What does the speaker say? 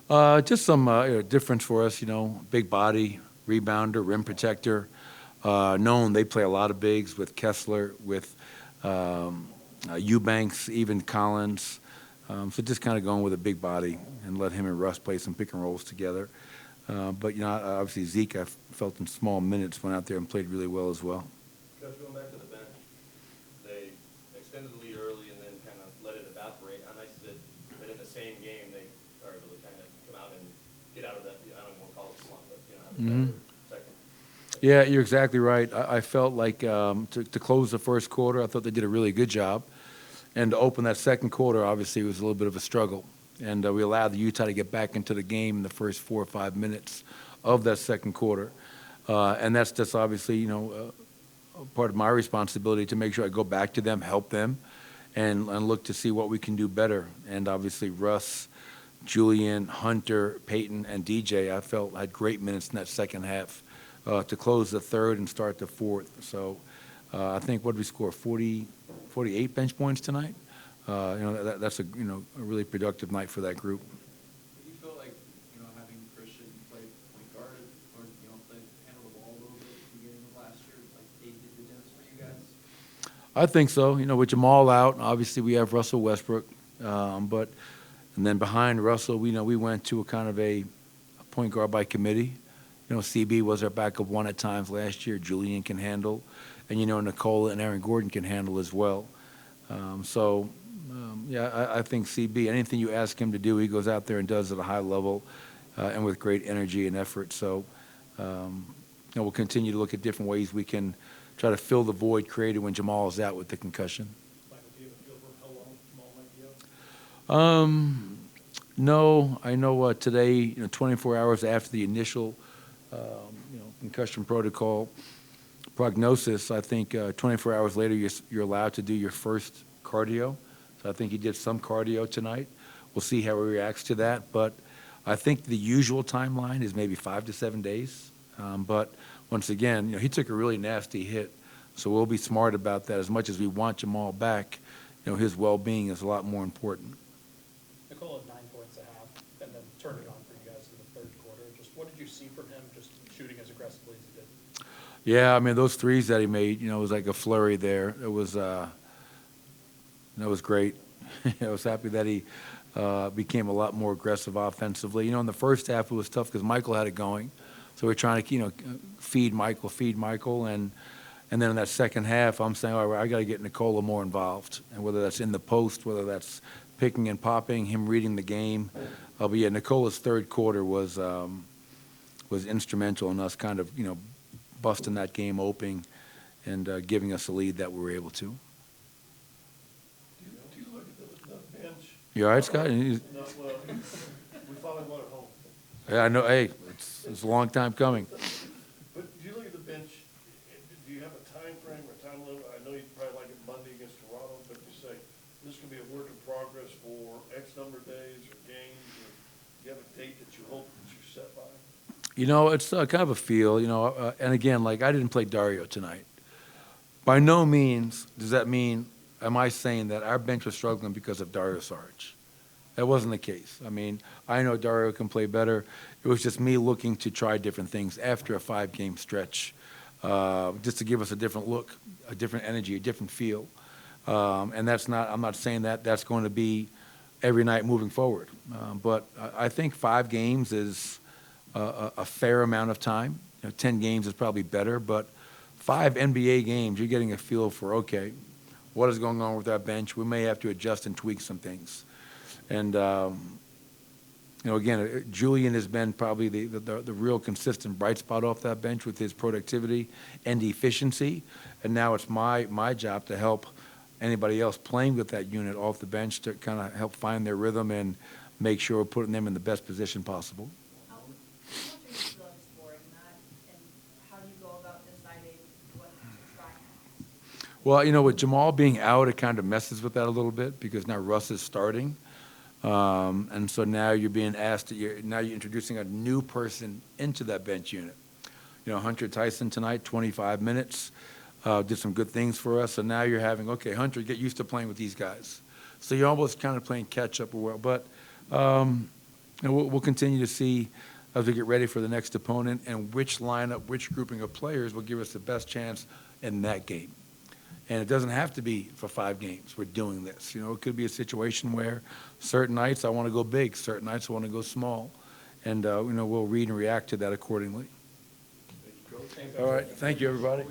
Just some difference for us, big body, rebounder, rim protector. Known they play a lot of bigs with Kessler, with Eubanks, even Collins. So just kind of going with a big body and let him and Russ play some pick and rolls together. But obviously Zeke, I felt in small minutes went out there and played really well as well. Coach, going back to the bench, they extended the lead early and then kind of let it evaporate. How nice is it that in the same game they are able to kind of come out and get out of that? I don't want to call it slump, but have a better second. Yeah, you're exactly right. I felt like to close the first quarter, I thought they did a really good job. And to open that second quarter, obviously, was a little bit of a struggle. And we allowed the Utah to get back into the game in the first 4 or 5 minutes of that second quarter. And that's just obviously, part of my responsibility to make sure I go back to them, help them, and look to see what we can do better. And obviously, Russ, Julian, Hunter, Peyton, and DJ, I felt had great minutes in that second half to close the third and start the fourth. So I think, what did we score, 48 bench points tonight? That's a really productive night for that group. Do you feel like having Christian play point guard or handle the ball a little bit at the beginning of last year, like aided the dents for you guys? I think so. With Jamal out, obviously we have Russell Westbrook, and then behind Russell, we went to a kind of a point guard by committee. CB was our backup one at times last year. Julian can handle, and Nicola and Aaron Gordon can handle as well. I think CB, anything you ask him to do, he goes out there and does at a high level and with great energy and effort. So we'll continue to look at different ways we can try to fill the void created when Jamal is out with the concussion. Michael, do you have a feel for how long Jamal might be out? No, I know today, 24 hours after the initial, concussion protocol prognosis, I think 24 hours later you're allowed to do your first cardio. So I think he did some cardio tonight. We'll see how he reacts to that. But I think the usual timeline is maybe 5 to 7 days. But once again, he took a really nasty hit. So we'll be smart about that. As much as we want Jamal back, his well-being is a lot more important. Nicola had 9 points a half and then turned it on for you guys in the third quarter. Just what did you see from him just shooting as aggressively as he did? Yeah, those threes that he made, it was like a flurry there. It was great. I was happy that he became a lot more aggressive offensively. In the first half it was tough because Michael had it going. So we're trying to, feed Michael. And then in that second half, I'm saying, all right, I got to get Nicola more involved. And whether that's in the post, whether that's picking and popping, him reading the game. But yeah, Nicola's third quarter was instrumental in us kind of, busting that game open and giving us a lead that we were able to. Do you look at the bench? You all right, Scott? No, well, we finally won at home. Yeah, I know. Hey, it's a long time coming. But do you look at the bench, do you have a time frame or time limit? I know you'd probably like it Monday against Toronto, but you say this can be a work in progress for X number of days or games, or do you have a date that you hope that you set by? It's kind of a feel, and again, like I didn't play Dario tonight. By no means does that mean, am I saying that our bench was struggling because of Dario Saric? That wasn't the case. I know Dario can play better. It was just me looking to try different things after a 5-game stretch, just to give us a different look, a different energy, a different feel. And I'm not saying that that's going to be every night moving forward. But I think 5 games is a fair amount of time. 10 games is probably better, but 5 NBA games, you're getting a feel for, okay, what is going on with our bench? We may have to adjust and tweak some things. And, again, Julian has been probably the real consistent bright spot off that bench with his productivity and efficiency. And now it's my job to help anybody else playing with that unit off the bench to kind of help find their rhythm and make sure we're putting them in the best position possible. How much are you still exploring that, and how do you go about deciding what to try next? Well, with Jamal being out, it kind of messes with that a little bit because now Russ is starting. And so now you're being asked, now you're introducing a new person into that bench unit. Hunter Tyson tonight, 25 minutes, did some good things for us. So now you're having, okay, Hunter, get used to playing with these guys. So you're almost kind of playing catch up. But And we'll continue to see as we get ready for the next opponent and which lineup, which grouping of players will give us the best chance in that game. And it doesn't have to be for 5 games we're doing this. You know, it could be a situation where certain nights I want to go big, certain nights I want to go small. And, you know, we'll read and react to that accordingly. All right. Thank you, everybody.